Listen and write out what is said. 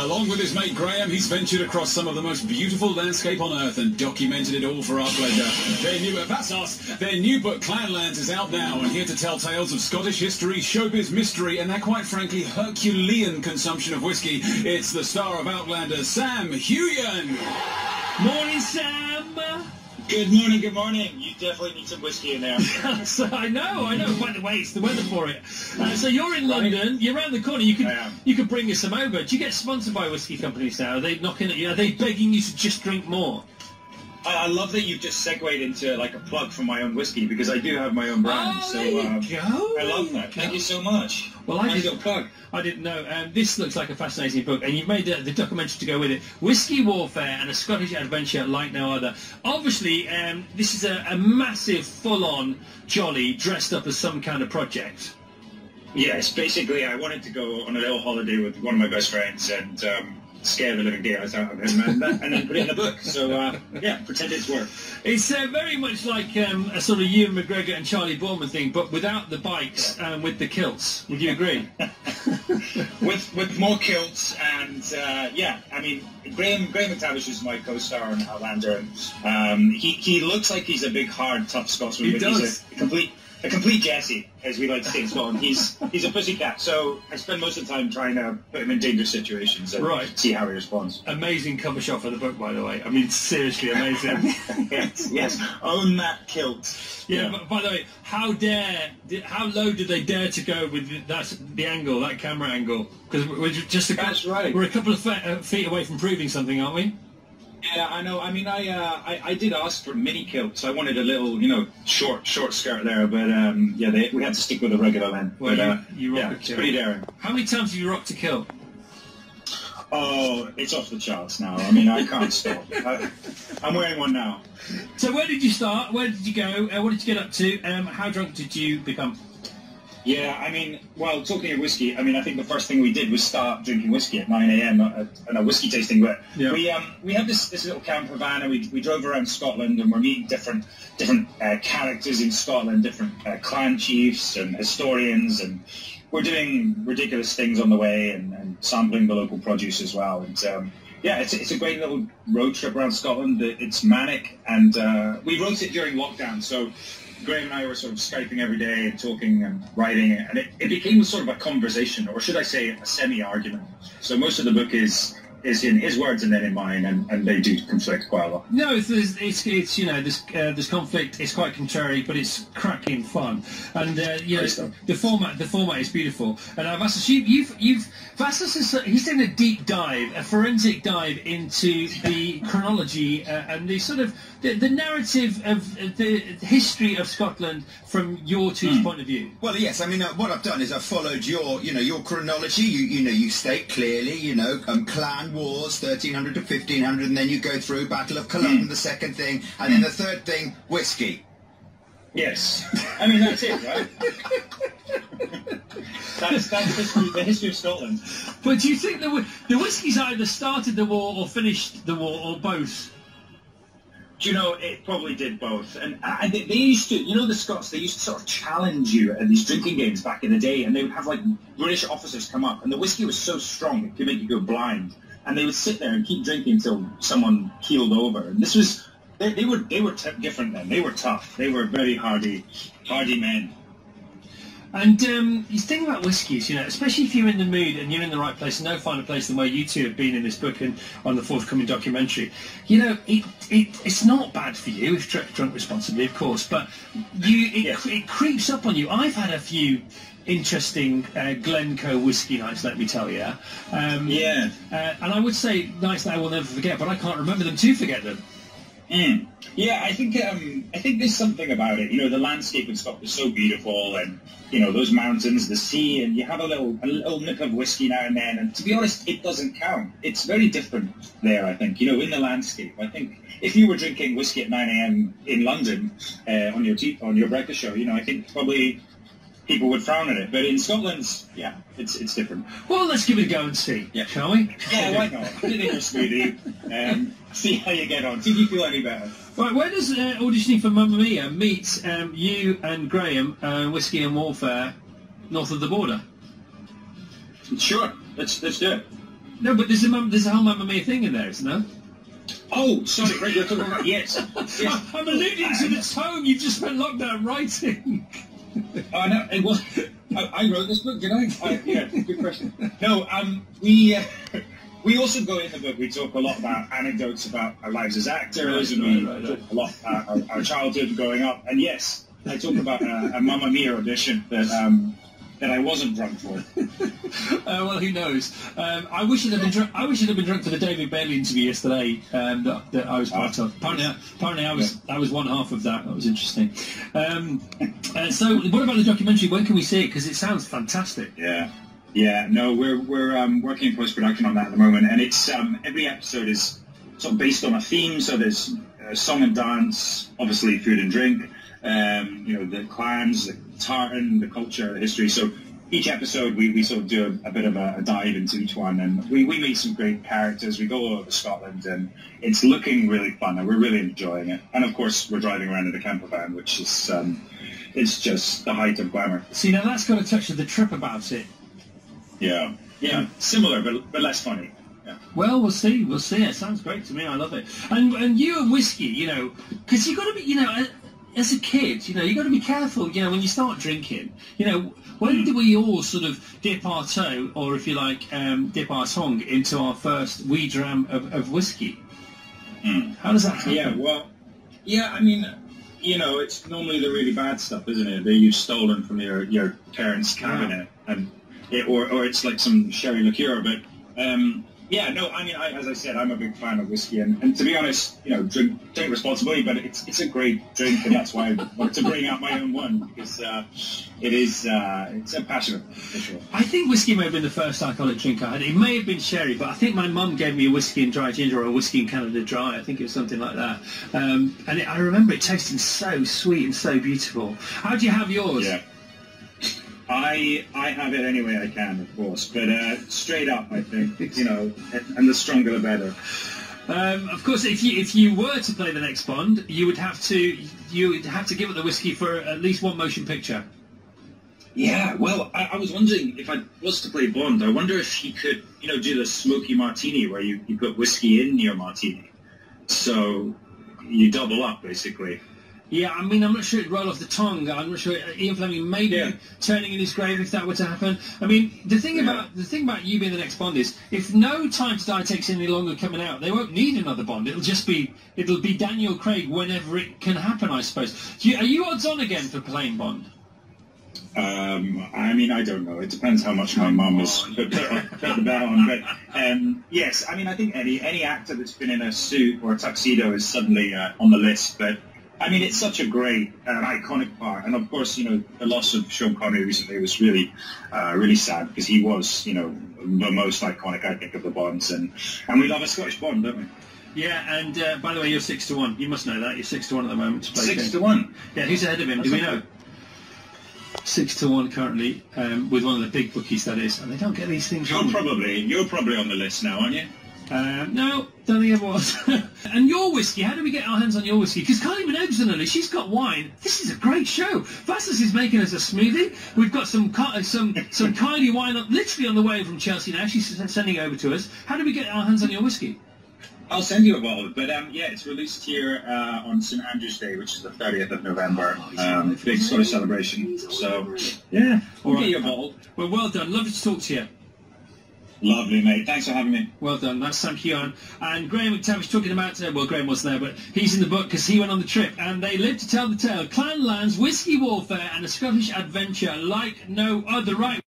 Along with his mate Graham, he's ventured across some of the most beautiful landscape on earth and documented it all for our pleasure. Their new book, Clanlands, is out now and here to tell tales of Scottish history, showbiz mystery, and their quite frankly Herculean consumption of whiskey. It's the star of Outlander, Sam Heughan. Morning, Sam. Good morning, good morning. You definitely need some whiskey in there. So, I know. By the way, it's the weather for it. So you're in London, you're around the corner, you could bring us some over. Do you get sponsored by whiskey companies now? Are they knocking at you? Are they begging you to just drink more? I love that you've just segued into like a plug for my own whiskey, because I do have my own brand. Oh, there you go. I love that. Thank you so much. Well, I didn't know. This looks like a fascinating book, and you've made the documentary to go with it. Whiskey warfare and a Scottish adventure like no other. Obviously, this is a massive, full-on jolly dressed up as some kind of project. Yes, basically, I wanted to go on a little holiday with one of my best friends and scare the living daylights out of him and then put it in the book. So, yeah, pretend it's work. It's very much like a sort of Ewan McGregor and Charlie Boorman thing, but without the bikes and with the kilts. Would you agree? with more kilts and, yeah, I mean, Graham McTavish is my co-star on Outlander, and he looks like he's a big, hard, tough Scotsman, but he's a complete Jessie, as we like to say in Scotland. He's a pussycat, so I spend most of the time trying to put him in dangerous situations and see how he responds. Amazing cover shot for the book, by the way. I mean, seriously amazing. yes. Own that kilt. Yeah, but by the way, how low did they dare to go with the angle, that camera angle? Because we're a couple of feet away from proving something, aren't we? Yeah, I know. I mean, I did ask for mini kilts. I wanted a little, short skirt there, but yeah, we had to stick with the regular length. Well, but yeah, it's pretty daring. How many times have you rocked a kilt? Oh, it's off the charts now. I mean, I can't stop. I'm wearing one now. So where did you start? Where did you go? What did you get up to? How drunk did you become? Yeah, I mean, well, talking of whiskey, I mean, I think the first thing we did was start drinking whiskey at 9 a.m. at a whiskey tasting. But yeah. we had this little camper van, and we drove around Scotland, and we're meeting different characters in Scotland, different clan chiefs and historians, and we're doing ridiculous things on the way and sampling the local produce as well. And yeah, it's a great little road trip around Scotland. It's manic, and we wrote it during lockdown, so Graham and I were sort of Skyping every day and talking and writing, and it became sort of a conversation, or should I say a semi-argument. So most of the book is in his words and then in mine, and they do conflict quite a lot. No, there's conflict. It's quite contrary, but it's cracking fun, and the format is beautiful. And I've asked Vassos he's done a deep dive, a forensic dive into the chronology and the sort of the narrative of the history of Scotland from your two's point of view. Well, yes, I mean what I've done is I've followed your chronology. You state clearly clan wars 1300 to 1500, and then you go through Battle of Culloden, the second thing, and then the third thing, whiskey. Yes, I mean that's it, right? That's the history of Scotland. But do you think the whiskies either started the war or finished the war, or both? Do you know, it probably did both. And they used to, the Scots, they used to sort of challenge you at these drinking games back in the day, and they would have, like, British officers come up, and the whiskey was so strong it could make you go blind. And they would sit there and keep drinking until someone keeled over. And this was, they were different then. They were tough. They were very hardy men. And you think about whiskies, especially if you're in the mood and you're in the right place, and no finer place than where you two have been in this book and on the forthcoming documentary. It's not bad for you if drunk responsibly, of course, but it creeps up on you. I've had a few interesting Glencoe whiskey nights, let me tell you. And I would say nights that I will never forget, but I can't remember them to forget them. Yeah, I think there's something about it. The landscape in Scotland is so beautiful, and those mountains, the sea, and you have a little nip of whiskey now and then. And to be honest, it doesn't count. It's very different there, I think. In the landscape. I think if you were drinking whiskey at 9 a.m. in London on your breakfast show, I think probably people would frown at it. But in Scotland, yeah, it's different. Well, let's give it a go and see, shall we? Yeah, why not? Put it in your smoothie. See how you get on. See if you feel any better. Right, where does auditioning for Mamma Mia meet you and Graham, Whiskey and Warfare, north of the border? Sure, let's do it. No, but there's a whole Mamma Mia thing in there, isn't there? Oh, sorry, right, you're talking about, yes. I'm alluding to the tome you've just spent lockdown writing. Oh, no, it was... I wrote this book, did I? Yeah, good question. No, we also go in the book, we talk a lot about anecdotes about our lives as actors, and we talk a lot about our childhood growing up. And yes, I talk about a Mamma Mia audition that I wasn't drunk for. Well, who knows? I wish it had been drunk. I wish it had been drunk for the David Bailey interview yesterday that I was part of. Apparently, I was one half of that. That was interesting. So, what about the documentary? When can we see it? Because it sounds fantastic. Yeah. No, we're working in post-production on that at the moment, and it's every episode is sort of based on a theme. So there's song and dance, obviously food and drink. The clans, the tartan, the culture, the history. So each episode we sort of do a bit of a dive into each one, and we meet some great characters. We go all over Scotland, and it's looking really fun, and we're really enjoying it. And of course, we're driving around in a camper van, which is it's just the height of glamour. See, now that's got a touch of the trip about it. Yeah, similar but less funny. Yeah. Well, we'll see. It sounds great to me. I love it. And you and whiskey, because you got to be, as a kid, you got to be careful, when you start drinking. When do we all sort of dip our toe, or if you like, dip our tongue into our first wee dram of whiskey? How does that happen? It's normally the really bad stuff, isn't it? That you've stolen from your parents' cabinet, and or it's like some sherry liqueur, but. As I said, I'm a big fan of whiskey, and to be honest, drink responsibly, but it's a great drink, and that's why I wanted to bring out my own one, because it's a passion for sure. I think whiskey may have been the first alcoholic drink I had. It may have been sherry, but I think my mum gave me a whiskey and dry ginger, or a whiskey and Canada Dry. I think it was something like that. I remember it tasting so sweet and so beautiful. How do you have yours? Yeah. I have it any way I can, of course, but straight up, I think, and the stronger the better. Of course, if you were to play the next Bond, you would have to give it the whiskey for at least one motion picture. Yeah, well, I was wondering if I was to play Bond, I wonder if you could, do the smoky martini where you put whiskey in your martini, so you double up basically. Yeah, I'm not sure it'd roll off the tongue. I'm not sure Ian Fleming maybe turning in his grave if that were to happen. The thing about you being the next Bond is, if No Time to Die takes any longer coming out, they won't need another Bond. It'll be Daniel Craig whenever it can happen, I suppose. Are you odds on again for playing Bond? I don't know. It depends how much my mum has put the bet on. But yes, I think any actor that's been in a suit or a tuxedo is suddenly on the list. But it's such a great, iconic part, and of course, the loss of Sean Connery recently was really, really sad, because he was, the most iconic, I think, of the Bonds, and we love a Scottish Bond, don't we? Yeah, and by the way, you're 6-1. You must know that. You're 6-1 at the moment to play. 6-1. Yeah, who's ahead of him? Do we know? 6-1 currently, with one of the big bookies, that is, and they don't get these things. You're probably on the list now, aren't you? No, don't think I was. And your whiskey, how do we get our hands on your whiskey? Because Kylie Minogue's on it, she's got wine. This is a great show. Vassos is making us a smoothie. We've got some Kylie wine literally on the way from Chelsea now. She's sending it over to us. How do we get our hands on your whiskey? I'll send you a bottle, but it's released here on St Andrew's Day, which is the 30th of November. Big Scottish celebration. So, yeah, we'll get you a bottle. Well, well done. Lovely to talk to you. Lovely, mate. Thanks for having me. Well done. That's Sam Heughan. And Graham McTavish talking about, Graham wasn't there, but he's in the book because he went on the trip, and they lived to tell the tale. Clanlands, whiskey warfare, and a Scottish adventure like no other. Right.